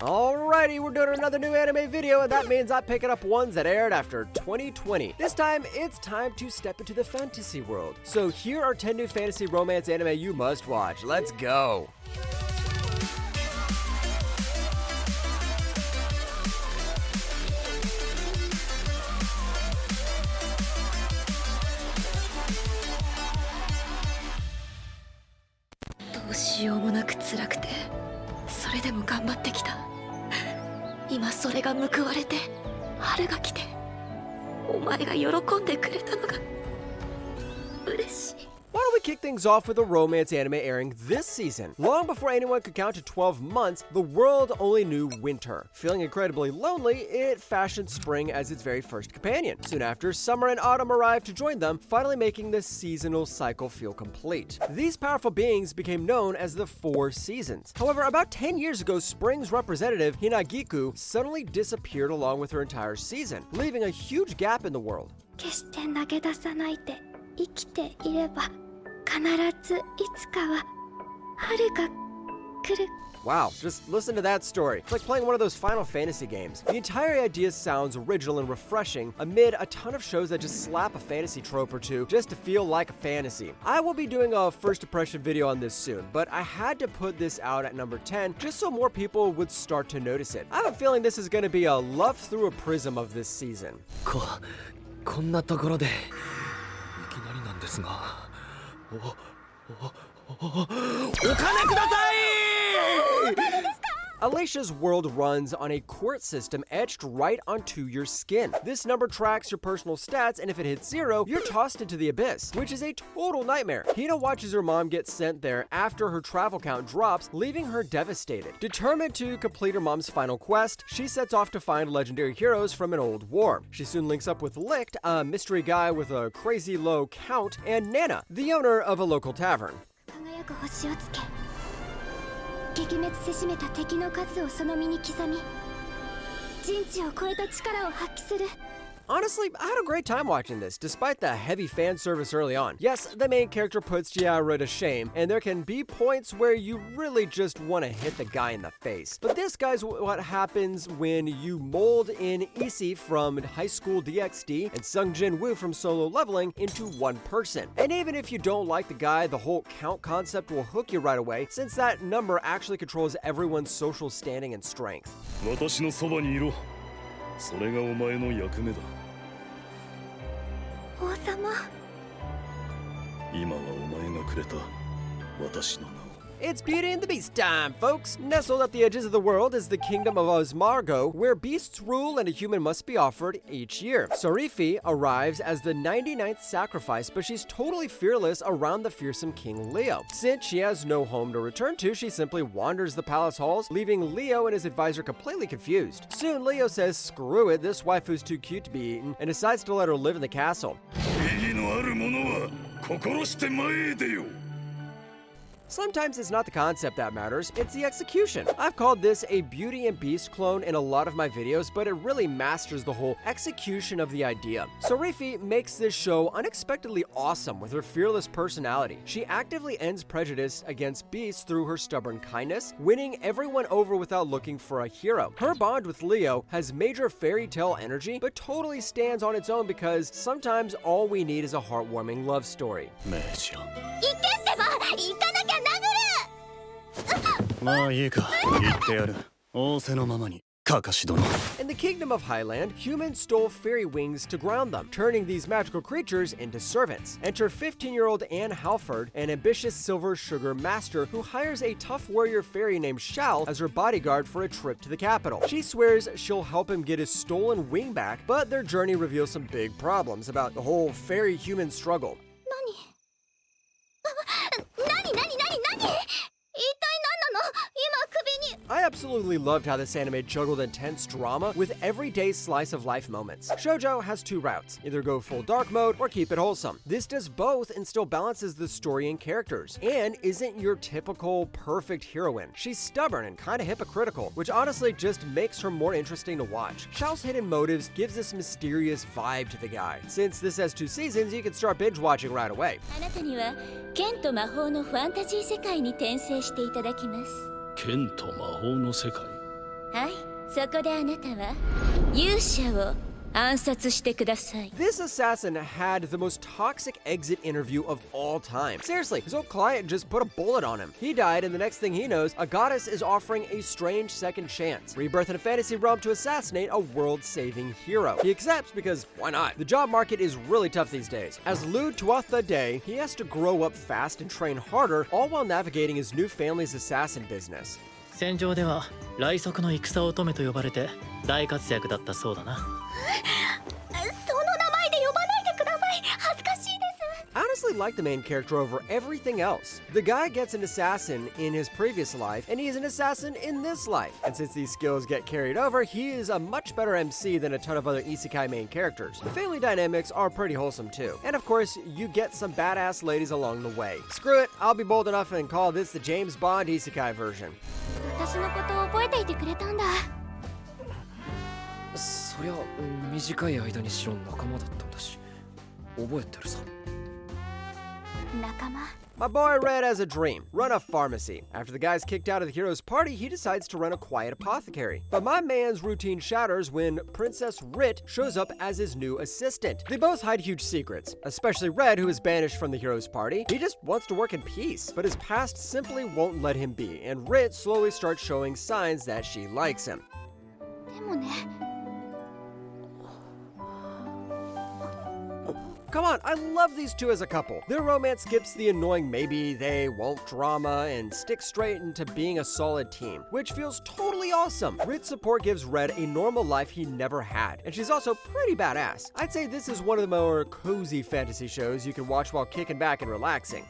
Alrighty, we're doing another new anime video, and that means I'm picking up ones that aired after 2020. This time, it's time to step into the fantasy world. So here are 10 new fantasy romance anime you must watch. Let's go! Why don't we kick things off with a romance anime airing this season? Long before anyone could count to 12 months, the world only knew winter. Feeling incredibly lonely, it fashioned spring as its very first companion. Soon after, summer and autumn arrived to join them, finally making the seasonal cycle feel complete. These powerful beings became known as the Four Seasons. However, about 10 years ago, spring's representative, Hinagiku, suddenly disappeared along with her entire season, leaving a huge gap in the world. Wow, just listen to that story. It's like playing one of those Final Fantasy games. The entire idea sounds original and refreshing amid a ton of shows that just slap a fantasy trope or two just to feel like a fantasy. I will be doing a first impression video on this soon, but I had to put this out at number 10 just so more people would start to notice it. I have a feeling this is going to be a love through a prism of this season. こんなところでいきなりなんですがお金ください Alicia's world runs on a court system etched right onto your skin. This number tracks your personal stats, and if it hits 0, you're tossed into the abyss, which is a total nightmare. Hina watches her mom get sent there after her travel count drops, leaving her devastated. Determined to complete her mom's final quest, she sets off to find legendary heroes from an old war. She soon links up with Licht, a mystery guy with a crazy low count, and Nana, the owner of a local tavern. Honestly, I had a great time watching this, despite the heavy fan service early on. Yes, the main character puts Chihiro to shame, and there can be points where you really just want to hit the guy in the face. But this, guys, what happens when you mold in Issei from High School DxD and Sungjin Woo from Solo Leveling into one person. And even if you don't like the guy, the whole count concept will hook you right away, since that number actually controls everyone's social standing and strength. それがお前の役目だ。王様。今はお前がくれた私の名を。 It's Beauty and the Beast time, folks! Nestled at the edges of the world is the kingdom of Osmargo, where beasts rule and a human must be offered each year. Sarifi arrives as the 99th sacrifice, but she's totally fearless around the fearsome King Leo. Since she has no home to return to, she simply wanders the palace halls, leaving Leo and his advisor completely confused. Soon, Leo says screw it, this waifu's too cute to be eaten, and decides to let her live in the castle. 意義のあるものは心して前へ出よ。 Sometimes it's not the concept that matters, it's the execution. I've called this a Beauty and Beast clone in a lot of my videos, but it really masters the whole execution of the idea. Sarifi makes this show unexpectedly awesome with her fearless personality. She actively ends prejudice against beasts through her stubborn kindness, winning everyone over without looking for a hero. Her bond with Leo has major fairy tale energy, but totally stands on its own because sometimes all we need is a heartwarming love story. まあいいか言ってやる仰せのままにカカシ殿 In the kingdom of Highland, humans stole fairy wings to ground them, turning these magical creatures into servants. Enter 15-year-old Anne Halford, an ambitious silver sugar master who hires a tough warrior fairy named Shao as her bodyguard for a trip to the capital. She swears she'll help him get his stolen wing back, but their journey reveals some big problems about the whole fairy-human struggle. I absolutely loved how this anime juggled intense drama with everyday slice of life moments. Shoujo has two routes, either go full dark mode or keep it wholesome. This does both and still balances the story and characters. Anne isn't your typical perfect heroine. She's stubborn and kinda hypocritical, which honestly just makes her more interesting to watch. Shao's hidden motives gives this mysterious vibe to the guy. Since this has 2 seasons, you can start binge watching right away. あなたには剣と魔法のファンタジー世界に転生していただきます。剣と魔法の世界はい、そこであなたは勇者を暗殺してください。 This assassin had the most toxic exit interview of all time. Seriously, his old client just put a bullet on him. He died, and the next thing he knows, a goddess is offering a strange second chance. Rebirth in a fantasy realm to assassinate a world-saving hero. He accepts because why not? The job market is really tough these days. As Lu Tuatha Day, he has to grow up fast and train harder, all while navigating his new family's assassin business. 戦場では雷足の戦乙女と呼ばれて大活躍だったそうだな。その名前で呼ばないでください。恥ずかしいです。 I honestly like the main character over everything else. The guy gets an assassin in his previous life, and he's an assassin in this life. And since these skills get carried over, he is a much better MC than a ton of other isekai main characters. The family dynamics are pretty wholesome too. And of course, you get some badass ladies along the way. Screw it, I'll be bold enough and call this the James Bond isekai version. 私のことを覚えていてくれたんだ。そりゃ短い間にしろ仲間だったんだし覚えてるさ。仲間。 My boy Red has a dream, run a pharmacy. After the guy's kicked out of the hero's party, he decides to run a quiet apothecary. But my man's routine shatters when Princess Rit shows up as his new assistant. They both hide huge secrets, especially Red, who is banished from the hero's party. He just wants to work in peace, but his past simply won't let him be, and Rit slowly starts showing signs that she likes him. でもね。 Come on, I love these two as a couple. Their romance skips the annoying maybe they won't drama and sticks straight into being a solid team, which feels totally awesome. Rit's support gives Red a normal life he never had, and she's also pretty badass. I'd say this is one of the more cozy fantasy shows you can watch while kicking back and relaxing.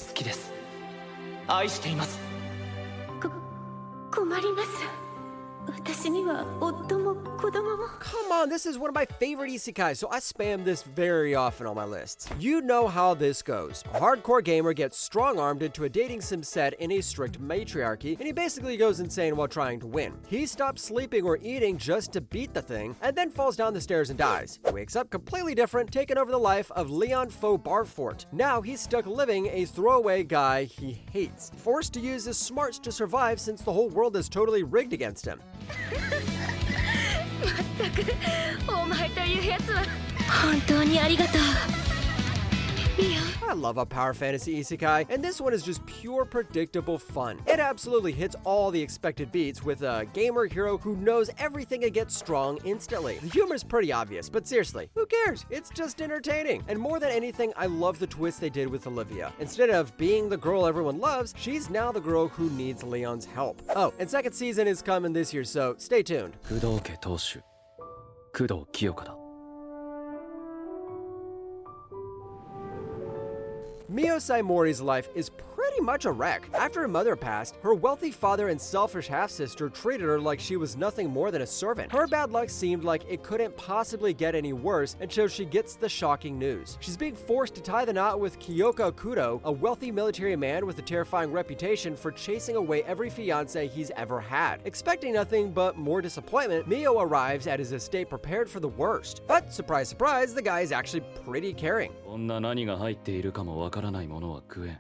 好きです。愛しています。困ります。私には夫も子供も。 Come on, this is one of my favorite isekai, so I spam this very often on my lists. You know how this goes. A hardcore gamer gets strong-armed into a dating sim set in a strict matriarchy, and he basically goes insane while trying to win. He stops sleeping or eating just to beat the thing, and then falls down the stairs and dies. He wakes up completely different, taking over the life of Leon Faux Barfort. Now he's stuck living a throwaway guy he hates, forced to use his smarts to survive since the whole world is totally rigged against him. まったくお前というやつは本当にありがとう。リオン。 I love a power fantasy isekai, and this one is just pure predictable fun. It absolutely hits all the expected beats with a gamer hero who knows everything and gets strong instantly. The humor is pretty obvious, but seriously, who cares? It's just entertaining. And more than anything, I love the twist they did with Olivia. Instead of being the girl everyone loves, she's now the girl who needs Leon's help. Oh, and second season is coming this year, so stay tuned. 工藤家当主工藤清香だ。 Mio Saimori's life is pretty much a wreck. After her mother passed, her wealthy father and selfish half-sister treated her like she was nothing more than a servant. Her bad luck seemed like it couldn't possibly get any worse until she gets the shocking news. She's being forced to tie the knot with Kyoka Kudo, a wealthy military man with a terrifying reputation for chasing away every fiancé he's ever had. Expecting nothing but more disappointment, Mio arrives at his estate prepared for the worst. But surprise, surprise, the guy is actually pretty caring. こんな何が入っているかもわからないものは食えん。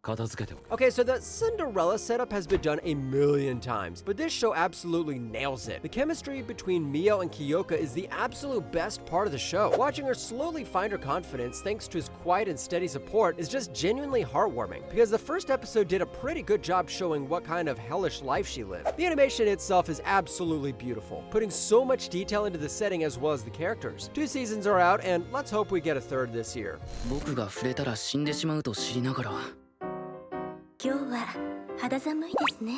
片付けておく。 Okay, so the Cinderella setup has been done a million times, but this show absolutely nails it. The chemistry between Mio and Kyoka is the absolute best part of the show. Watching her slowly find her confidence thanks to his quiet and steady support is just genuinely heartwarming, because the first episode did a pretty good job showing what kind of hellish life she lived. The animation itself is absolutely beautiful, putting so much detail into the setting as well as the characters. 2 seasons are out, and let's hope we get a third this year. 僕が触れたら死んでしまうと知りながら。今日は肌寒いですね。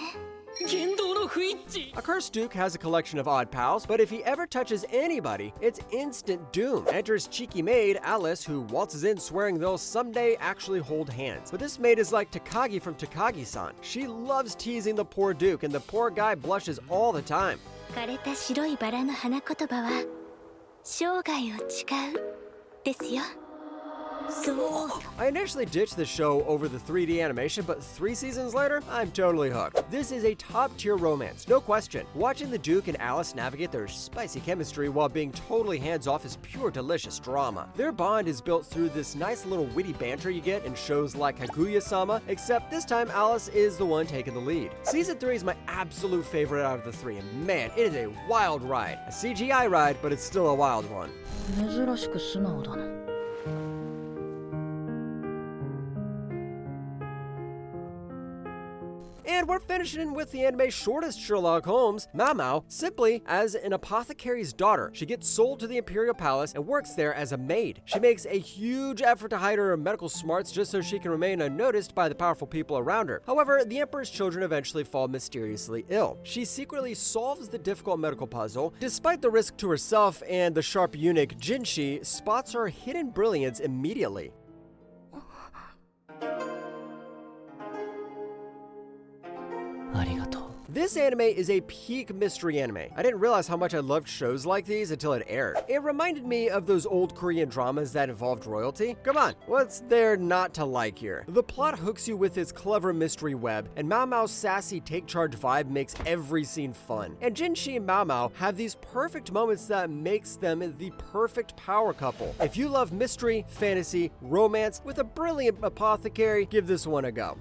言動の不一致。 A cursed duke has a collection of odd pals, but if he ever touches anybody, it's instant doom. Enters cheeky maid Alice, who waltzes in swearing they'll someday actually hold hands. But this maid is like Takagi from Takagi-san. She loves teasing the poor duke, and the poor guy blushes all the time. 枯れた白いバラの花言葉は生涯を誓うですよ。そう。 I initially ditched the show over the 3D animation, but 3 seasons later, I'm totally hooked. This is a top-tier romance, no question. Watching the Duke and Alice navigate their spicy chemistry while being totally hands-off is pure delicious drama. Their bond is built through this nice little witty banter you get in shows like Kaguya-sama, except this time Alice is the one taking the lead. Season 3 is my absolute favorite out of the 3, and man, it is a wild ride. A CGI ride, but it's still a wild one. 珍しく素直だな。 And we're finishing with the anime's shortest Sherlock Holmes, Mao Mao, simply as an apothecary's daughter. She gets sold to the Imperial Palace and works there as a maid. She makes a huge effort to hide her medical smarts just so she can remain unnoticed by the powerful people around her. However, the Emperor's children eventually fall mysteriously ill. She secretly solves the difficult medical puzzle. Despite the risk to herself, and the sharp eunuch Jinshi spots her hidden brilliance immediately. This anime is a peak mystery anime. I didn't realize how much I loved shows like these until it aired. It reminded me of those old Korean dramas that involved royalty. Come on, what's there not to like here? The plot hooks you with its clever mystery web, and Mao Mao's sassy take-charge vibe makes every scene fun. And Jinshi and Mao Mao have these perfect moments that makes them the perfect power couple. If you love mystery, fantasy, romance with a brilliant apothecary, give this one a go.